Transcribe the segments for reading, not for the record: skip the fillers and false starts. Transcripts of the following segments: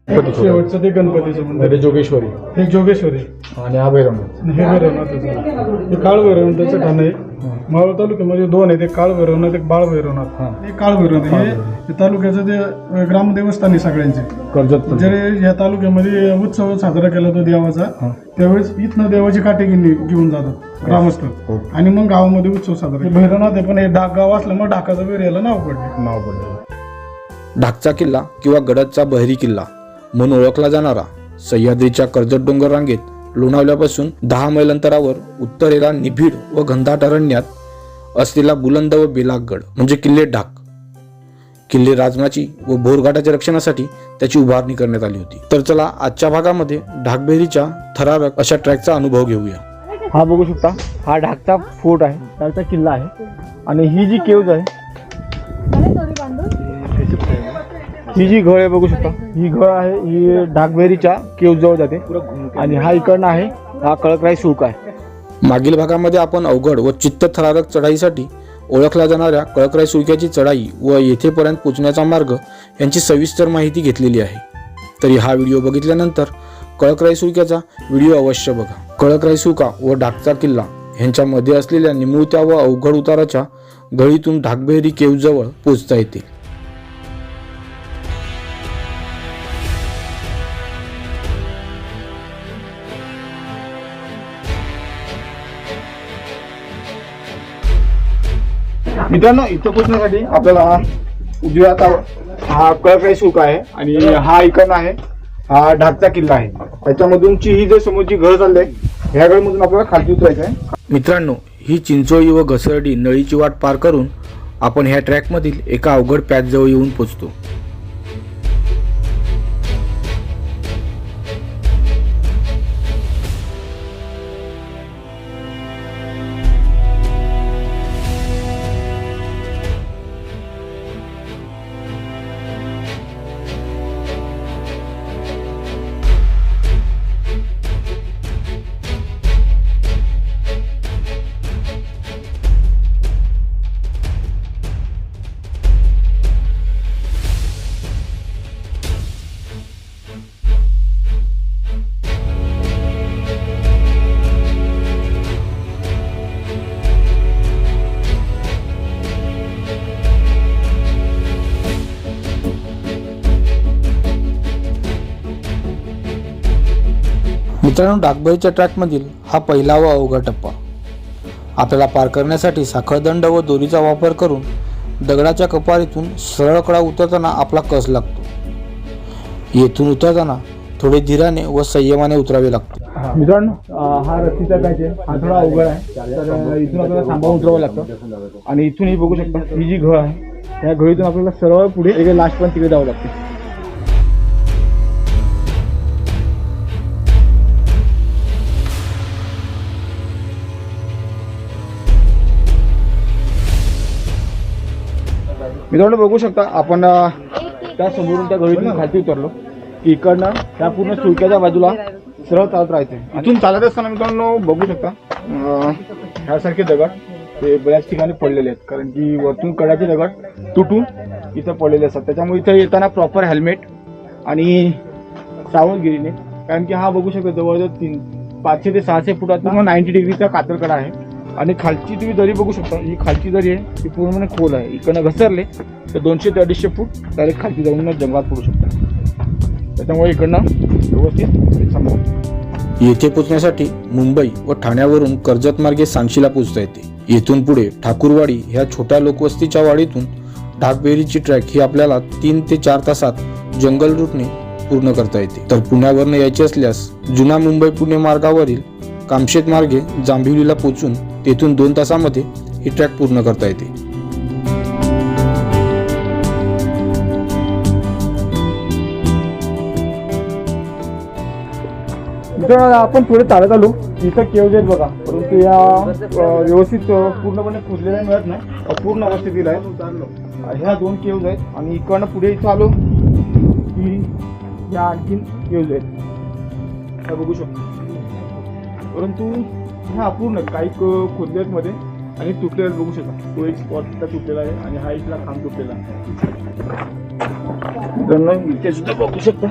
शेवटचं ते गणपतीचं मंदिर हे जोगेश्वरी, हे जोगेश्वरी आणि हा भैरवनाथ. हे भैरवनाथाचं, हे काळ भैरवनाथाचं ठाण आहे. मावळ तालुक्यामध्ये दोन आहे, एक काळ भैरवनाथ, एक बाळ भैरवनाथ. हे काळ भैरवनाथ हे तालुक्याचं ते ग्रामदेवस्थान आहे सगळ्यांचे. कर्जत जरी या तालुक्यामध्ये उत्सव साजरा केला तो देवाचा, त्यावेळेस इथनं देवाची काठी घेऊन जातात ग्रामस्थ आणि मग गावामध्ये उत्सव साजरा. भैरवनाथ आहे, पण हे डाक गाव असल्यामुळे ढाकाचा वेर याला नाव पडले. ढाकचा किल्ला किंवा गडदचा बहिरी किल्ला म्हणून ओळखला जाणारा सह्याद्रीच्या कर्जत डोंगर रांगेत लोणावल्यापासून 10 मैल अंतरावर उत्तरेला निबिड व घनदाट अरण्यात असलेला बुलंद व बेलाग गड म्हणजे किल्ले ढाक. किल्ले राजमाची व भोरघाटाच्या रक्षणासाठी त्याची उभारणी करण्यात आली होती. तर चला आजच्या भागामध्ये ढाक बहिरीच्या थरारक अशा ट्रॅकचा अनुभव घेऊया. हा बघू शकता, हा ढाकचा फोर्ट आहे, ढाकचा किल्ला आहे. आणि ही जी केव्ज आहे, ही जी घळ आहे बघू शकता, ही घळ आहे, ही ढाकबेरीच्या केव्ज जवळ जाते. आणि हा इकडनं आहे, हा कळकराई शुल्क आहे. मागील भागामध्ये आपण अवघड व चित्त थरारक चढाईसाठी ओळखल्या जाणाऱ्या कळकराई सुळक्याची चढाई व येथेपर्यंत पोहोचण्याचा मार्ग यांची सविस्तर माहिती घेतलेली आहे. तरी हा व्हिडिओ बघितल्यानंतर कळकराई सुळक्याचा व्हिडिओ अवश्य बघा. कळकराई सुळका व ढाकचा किल्ला यांच्यामध्ये असलेल्या निमुळत्या व अवघड उताराच्या घळीतून ढाकबेरी केव्ज जवळ पोहोचता येते. मित्रांनो, इथं पोहोचण्यासाठी आपल्याला उजव्या हातावर हा कळकराई शुल्क आहे आणि हा इकडनं आहे, हा ढाकचा किल्ला आहे. त्याच्यामधूनची ही जे समोरची घळ चालली आहे, ह्या घळमधून आपल्याला खाली उतरायचं आहे. मित्रांनो, ही चिंचोळी व घसरडी नळीची वाट पार करून आपण ह्या ट्रॅकमधील एका अवघड पॅचजवळ येऊन पोहोचतो. मित्रांनो, ढाकबहिरीच्या ट्रॅकमधील हा पहिला व अवघड टप्पा. आपल्याला पार करण्यासाठी साखळदंड व दोरीचा वापर करून दगडाच्या कपारीतून सरळ कडा उतरताना आपला कस लागतो. येथून उतरताना थोडे धीराने व संयमाने उतरावे लागते. मित्रांनो, हा रस्सीचा पॅच आहे, हा थोडा अवघड आहे, तर इथून आपल्याला थांबावून उतरावं लागतं. आणि इथून ही बघू शकता, ही जी घळ आहे, त्या घळीतून आपल्याला सरळ पुढे लास्ट पण तिकडे जावं लागते. मित्रांनो, बघू शकता आपण त्या समोरून त्या घळीतून खाली उतरलो की इकडनं त्या पूर्ण सुळक्याच्या बाजूला सरळ चालत राहायचं. इथून चालत असताना मित्रांनो बघू शकता ह्यासारखे दगड ते बऱ्याच ठिकाणी पडलेले आहेत, कारण की वरतून कडाचे दगड तुटून इथं पडलेले असतात. त्याच्यामुळे इथं येताना प्रॉपर हेल्मेट आणि सावधगिरीने, कारण की हा बघू शकता जवळजवळ 500 ते 600 फुटात 90 डिग्रीचा कातरकडा आहे. आणि खालची तुम्ही दरी बघू शकता, ही खालची दरी आहे ती पूर्णपणे खोल आहे. इकडनं घसरले तर 200 ते 250 फूट डायरेक्ट खालची जाऊन जंगलात पडू शकतात. त्याच्यामुळे इकडनं व्यवस्थित सांभाळून. येथे पोहोचण्यासाठी मुंबई व ठाण्यावरून कर्जत मार्गे सांशीला पोहोचता येते. येथून पुढे ठाकूरवाडी ह्या छोट्या लोकवस्तीच्या वाडीतून ढाकबहिरीची ट्रॅक ही आपल्याला 3 ते 4 तासात जंगल रूटने पूर्ण करता येते. तर पुण्यावरून यायचे असल्यास जुना मुंबई पुणे मार्गावरील कामशेत मार्गे जांभिवलीला पोहोचून तेथून 2 तासामध्ये ही ट्रॅक पूर्ण करता येते. आपण थोडे चालत आलो, इथं केव्ज आहेत बघा, परंतु या व्यवस्थित पूर्णपणे खोदलेल्या मिळत नाही, अपूर्ण अवस्थेतील आहे. ह्या 2 केव्ज आहेत आणि इकडनं पुढे इथं आलो की ह्या आणखीन केव्ज आहेत, बघू शकतो. परंतु ह्या अपूर्ण काही खोदलेत मध्ये आणि तुटलेला बघू शकता. तो एक स्पॉट इथला तुटलेला आहे आणि हा इथला खांब तुटलेला आहे. इथे सुद्धा बघू शकता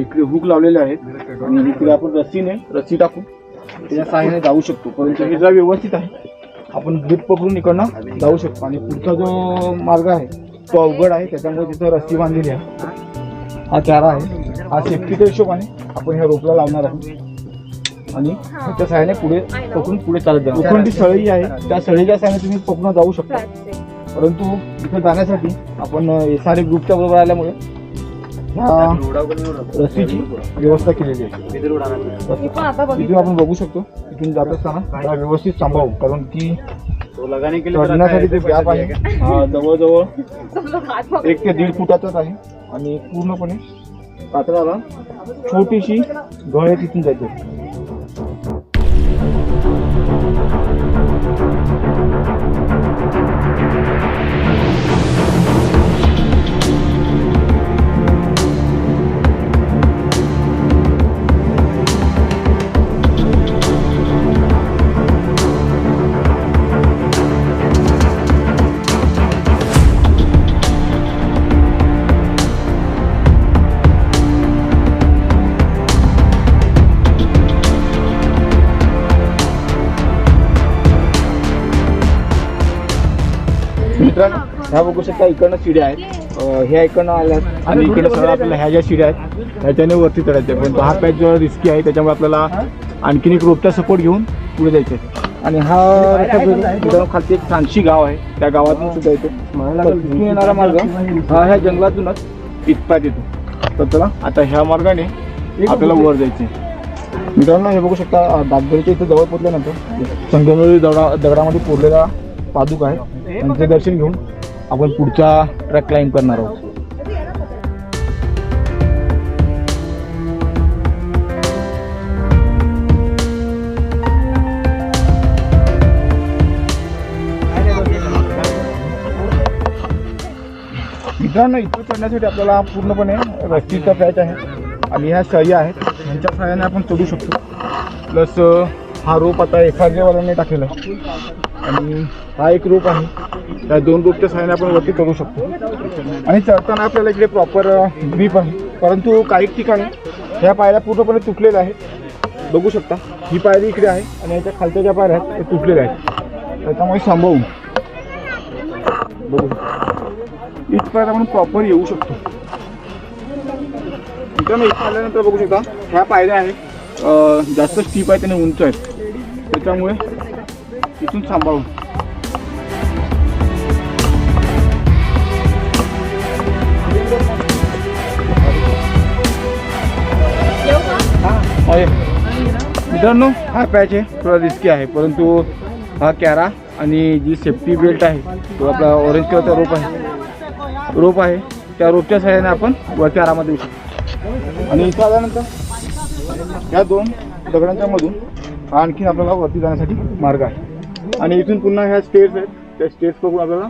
इकडे हुक लावलेले आहेत आणि इकडे आपण रस्सी टाकून त्याच्या सहाय्याने जाऊ शकतो. परंतु हे जरा व्यवस्थित आहे, आपण ग्रीप पकडून इकडनं जाऊ शकतो. आणि पुढचा जो मार्ग आहे तो अवघड आहे, त्याच्यामुळे तिथं रस्सी बांधलेली आहे. हा चारा आहे, हा सेफ्टीच्या हिशोबाने आपण ह्या रोपला लावणार आहोत आणि त्याच्या सहाय्याने पुढे पकडून पुढे चालत जाणार. लोखंडी सळई आहे, त्या सळईच्या सहाय्याने तुम्ही पकडून जाऊ शकता. परंतु इथं जाण्यासाठी आपण SRA ग्रुपच्या बरोबर आल्यामुळे ह्या रस्सीची व्यवस्था केलेली आहे. इथून आपण बघू शकतो, इथून जात असताना त्याला व्यवस्थित सांभाळू, कारण की चढण्यासाठी ते गॅप आहे जवळजवळ 1 ते 1.5 फुटाचाच आहे आणि पूर्णपणे कातळाला छोटीशी गळ तिथून जायचे. मित्रांनो, ह्या बघू शकता इकडनं शिड्या आहेत, ह्या इकडनं आल्यात आणि इकडे सगळं आपल्याला ह्या ज्या शिड्या आहेत ह्याच्याने वरती चढायचे. पण हा पॅच जो रिस्की आहे, त्याच्यामुळे आपल्याला आणखीन एक रोपचा सपोर्ट घेऊन पुढे जायचं आहे. आणि हा रस्ता खालती एक सांशी गाव आहे, त्या गावातून सुद्धा येतो. तिथून येणारा मार्ग हा ह्या जंगलातूनच इथपात येतो. तर चला आता ह्या मार्गाने आपल्याला वर जायचं आहे. मित्रांनो, हे बघू शकता दागबरीच्या इथे जवळ पोचल्यानंतर संगमरवरी दगडामध्ये कोरलेला पादुक आहे, त्यांचे दर्शन घेऊन आपण पुढचा ट्रॅक क्लाइंब करणार आहोत. मित्रांनो, इथं चढण्यासाठी आपल्याला पूर्णपणे रस्सीचा पॅच आहे आणि ह्या सळी आहेत, ह्यांच्या सहाय्याने आपण चढू शकतो. प्लस हा रोप आता SRA टाकलेला आहे आणि हा एक रोप आहे, त्या 2 रोपच्या सहाय्याने आपण वरती करू शकतो. आणि चढताना आपल्याला इकडे प्रॉपर ग्रीप आहे, परंतु काही ठिकाणी ह्या पायऱ्या पूर्णपणे तुटलेल्या आहेत. बघू शकता, ही पायरी इकडे आहे आणि याच्या खालच्या ज्या पायऱ्या आहेत ते तुटलेल्या आहेत, त्याच्यामुळे सांभाळून बघू इथपर्यंत आपण प्रॉपर येऊ शकतो. मित्रांनो, इथं आल्यानंतर बघू शकता ह्या पायऱ्या आहेत, जास्त स्टीप आहे, त्याने उंच आहेत, त्याच्यामुळे इथून सांभाळून मित्रांनो, हा पॅच आहे थोडा रिस्की आहे, परंतु हा कॅरा आणि जी सेफ्टी बेल्ट आहे तो आपला ऑरेंज कलरचा रोप आहे, त्या रोपच्या सहाय्याने आपण वरती आरामात येऊ शकतो. आणि इथं आल्यानंतर ह्या 2 दगडांच्या मधून आणखीन आपल्याला वरती जाण्यासाठी मार्ग आहे. आणि इथून पुन्हा ह्या स्टेअर्स आहेत, त्या स्टेअर्स बघून आपल्याला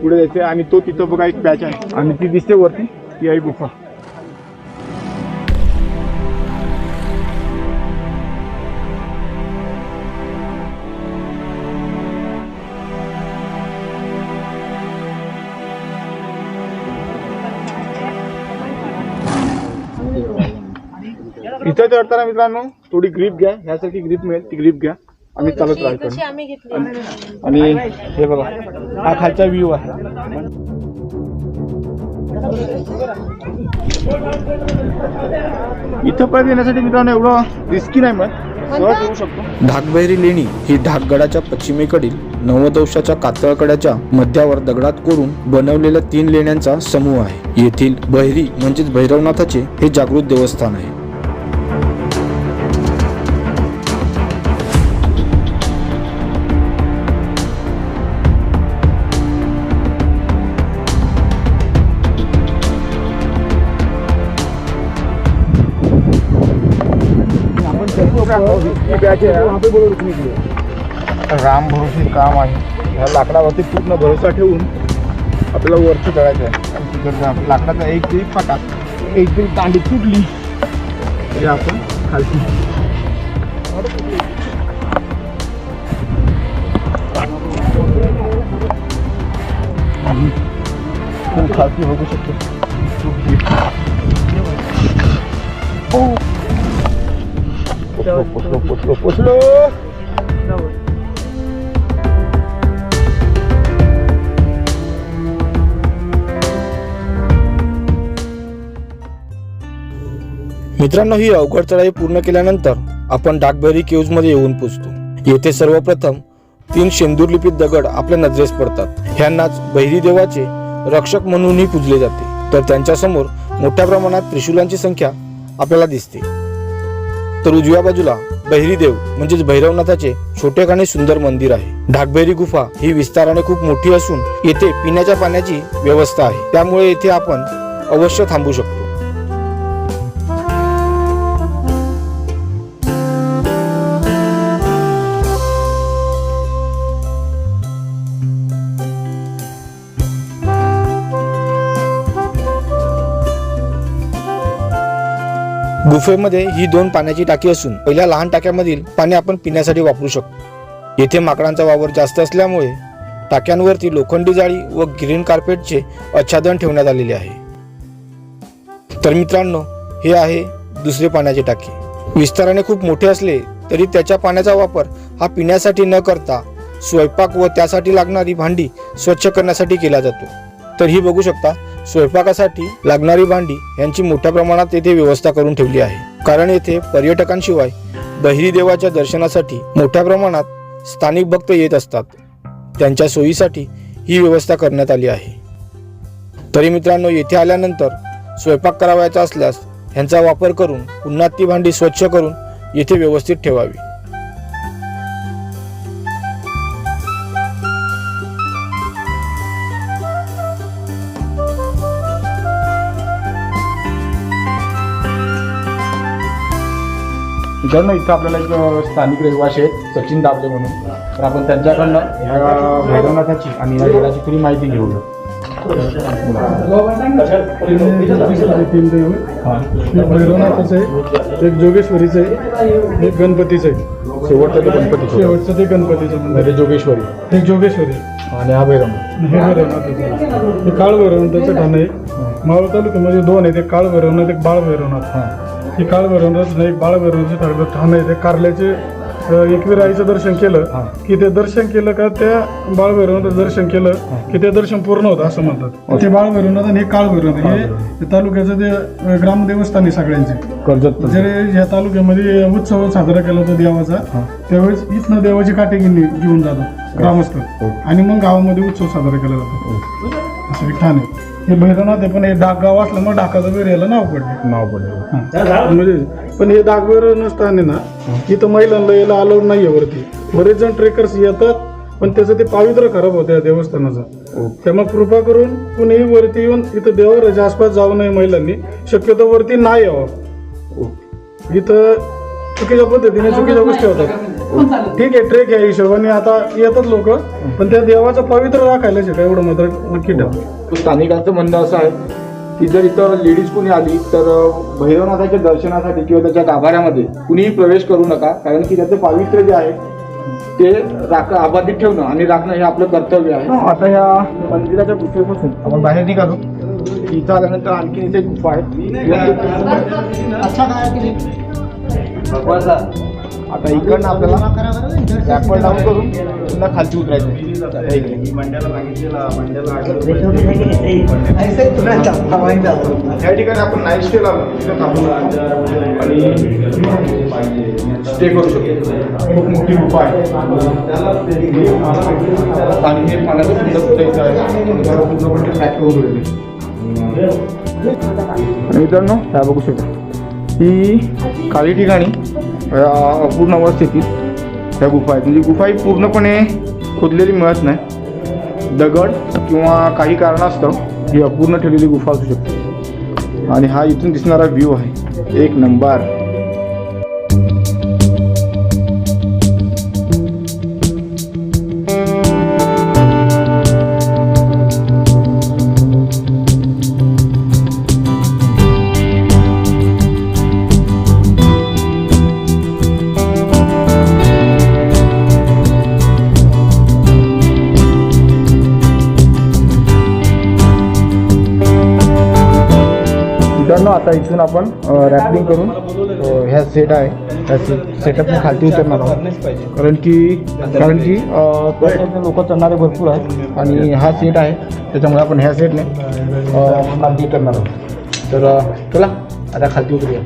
पुढे जायचं आहे. आणि तो तिथं बघा एक पॅच आहे आणि ती दिसते वरती, ती आहे गुफा. इथं चढताना मित्रांनो थोडी ग्रीप घ्या, ह्यासाठी ग्रीप मिळेल ती ग्रीप घ्या आणि चालत राहायचं. आणि हे बघा, हा खालचा व्ह्यू आहे. इथं पर्यंत येण्यासाठी मित्रांनो एवढं रिस्की नाही, मग सहज येऊ शकतो. धाक बहिरी लेणी ही ढाकगडाच्या पश्चिमेकडील 90 अंशाच्या कातळकड्याच्या मध्यावर दगडात कोरून बनवलेल्या 3 लेण्यांचा समूह आहे. येथील बहिरी म्हणजेच भैरवनाथाचे हे जागृत देवस्थान आहे. राम भरोसे काम आहे, ह्या लाकडावरती पूर्ण भरोसा ठेवून आपल्याला वरती चढायचं आहे. आणि जर लाकडाचा एक जरी फाटा, एक जरी दांडी तुटली तरी आपण खालती खालती बघू शकतो. पोचलो. मित्रांनो, ही अवघड चढाई पूर्ण केल्यानंतर आपण डाक बहिरी केव्ज मध्ये येऊन पोहोचतो. येथे सर्वप्रथम 3 शेंदूर लिपित दगड आपल्या नजरेस पडतात. ह्यांनाच बहिरी देवाचे रक्षक म्हणूनही पूजले जाते. तर त्यांच्या समोर मोठ्या प्रमाणात त्रिशूलांची संख्या आपल्याला दिसते. तर उजव्या बाजूला बहिरी देव म्हणजेच भैरवनाथाचे छोटेखानी सुंदर मंदिर आहे. ढाकबहिरी गुफा ही विस्ताराने खूप मोठी असून येथे पिण्याच्या पाण्याची व्यवस्था आहे. त्यामुळे येथे आपण अवश्य थांबू शकतो. गुफेमध्ये ही 2 पाण्याची टाकी असून पहिल्या लहान टाक्यामधील पाणी आपण पिण्यासाठी वापरू शकतो. येथे माकडांचा वावर जास्त असल्यामुळे टाक्यांवरती लोखंडी जाळी व ग्रीन कार्पेटचे आच्छादन ठेवण्यात आलेले आहे. तर मित्रांनो, हे आहे दुसरे पाण्याचे टाकी. विस्ताराने खूप मोठे असले तरी त्याच्या पाण्याचा वापर हा पिण्यासाठी न करता स्वयंपाक व त्यासाठी लागणारी भांडी स्वच्छ करण्यासाठी केला जातो. तर ही बघू शकता, स्वयंपाकासाठी लागणारी भांडी यांची मोठ्या प्रमाणात येथे व्यवस्था करून ठेवली आहे. कारण येथे पर्यटकांशिवाय बहिरी देवाच्या दर्शनासाठी मोठ्या प्रमाणात स्थानिक भक्त येत असतात. त्यांच्या सोयीसाठी ही व्यवस्था करण्यात आली आहे. तरी मित्रांनो, येथे आल्यानंतर स्वयंपाक करावयाचा असल्यास ह्यांचा वापर करून पुन्हा ती भांडी स्वच्छ करून येथे व्यवस्थित ठेवावी. मित्रांनो, इथं आपल्याला एक स्थानिक रहिवासी आहेत, सचिन दाबले म्हणून. तर आपण त्यांच्याकडनं ह्या भैरवनाथाची आणि या देवाची थोडी माहिती घेऊया. भैरवनाथाचं आहे, एक जोगेश्वरीचं आहे, एक गणपतीचं आहे. शेवटचं ते गणपतीचं म्हणजे जोगेश्वरी, एक जोगेश्वरी आणि हा भैरवनाथ. हे भैरवनाथाचं, हे काळ भैरवनाथाचं ठाणं आहे. मावळ तालुक्यामध्ये 2 आहेत, एक काळ भैरवनाथ, एक बाळ भैरवनाथ. हे काळ भैरवनाथ नाही, बाळ भैरवनाथचं ठाणं आहे. ते कारल्याचे एकवीर आईचं दर्शन केलं की ते दर्शन केलं का त्या बाळ भैरवनाथाचं दर्शन केलं की ते दर्शन पूर्ण होतं असं म्हणतात. ते बाळ भैरवनाथ आणि हे काळ भैरवनाथ हे तालुक्याचं ते ग्रामदेवस्थान आहे सगळ्यांचे. कर्जत जरी ह्या तालुक्यामध्ये उत्सव साजरा केला होता देवाचा, त्यावेळेस इथनं देवाची काटे घेऊन जातात ग्रामस्थ आणि मग गावामध्ये उत्सव साजरा केला जातो. असं एक ठाण आहे. हे भैरवनाथ आहे, पण हे डाक गाव असल्यामुळे डाकाचं बेर याला नाव पडले. म्हणजे पण हे डाकबेर नसताना ना, इथं महिलांना यायला अलाउड नाहीये वरती. बरेच जण ट्रेकर्स येतात, पण त्याचं ते पावित्र्य खराब होतं या देवस्थानाचं. त्यामुळे कृपा करून कुणीही वरती येऊन इथं देवाच्या आसपास जाऊ नये. महिलांनी शक्यतो वरती नाही यावं. इथं चुकीच्या पद्धतीने चुकीच्या गोष्टी होतात. ठीक आहे, ट्रेक या हिशोबाने आता येतात लोक, पण त्या देवाचं पवित्र राखायला शिका, एवढं मात्र नक्की ठेवा. स्थानिकांचं म्हणणं असं आहे की जर इथं लेडीज कुणी आली तर भैरवनाथाच्या दर्शनासाठी किंवा त्याच्या गाभाऱ्यामध्ये कुणीही प्रवेश करू नका. कारण की त्याचं पावित्र्य जे आहे ते अबाधित ठेवणं आणि राखणं हे आपलं कर्तव्य आहे. आता ह्या मंदिराच्या गुफेपासून आपण बाहेर निघालो. इथं आल्यानंतर आणखी इथे गुफा आहे. आता इकडनं आपल्याला बॅकवर्ड डाऊन करून पुन्हा खालती उतरायचं. या ठिकाणी आपण नाईट स्टे लावून तिथे थांबून आणि स्टे करू शकतो. खूप मोठी गुफा आहे आणि हे पाण्याचं सुद्धा पूर्णपणे पॅक करून मित्रांनो, ह्या बघू शकता ही काही ठिकाणी अपूर्ण अवस्थेतील ह्या गुफा आहेत. म्हणजे गुफा ही पूर्णपणे खोदलेली मिळत नाही. दगड किंवा काही कारणास्तव ही अपूर्ण ठेवलेली गुफा असू शकते. आणि हा इथून दिसणारा व्ह्यू आहे, एक नंबर. मित्रांनो, आता इथून आपण रॅपलिंग करून ह्या सेट आहे त्या सेटअपने खालती उतरणार आहोत कारण की लोक चढणारे भरपूर आहेत आणि हा सेट आहे त्याच्यामुळे आपण ह्या सेटने खालती उतरणार आहोत. तर चला आता खालती उतरूया.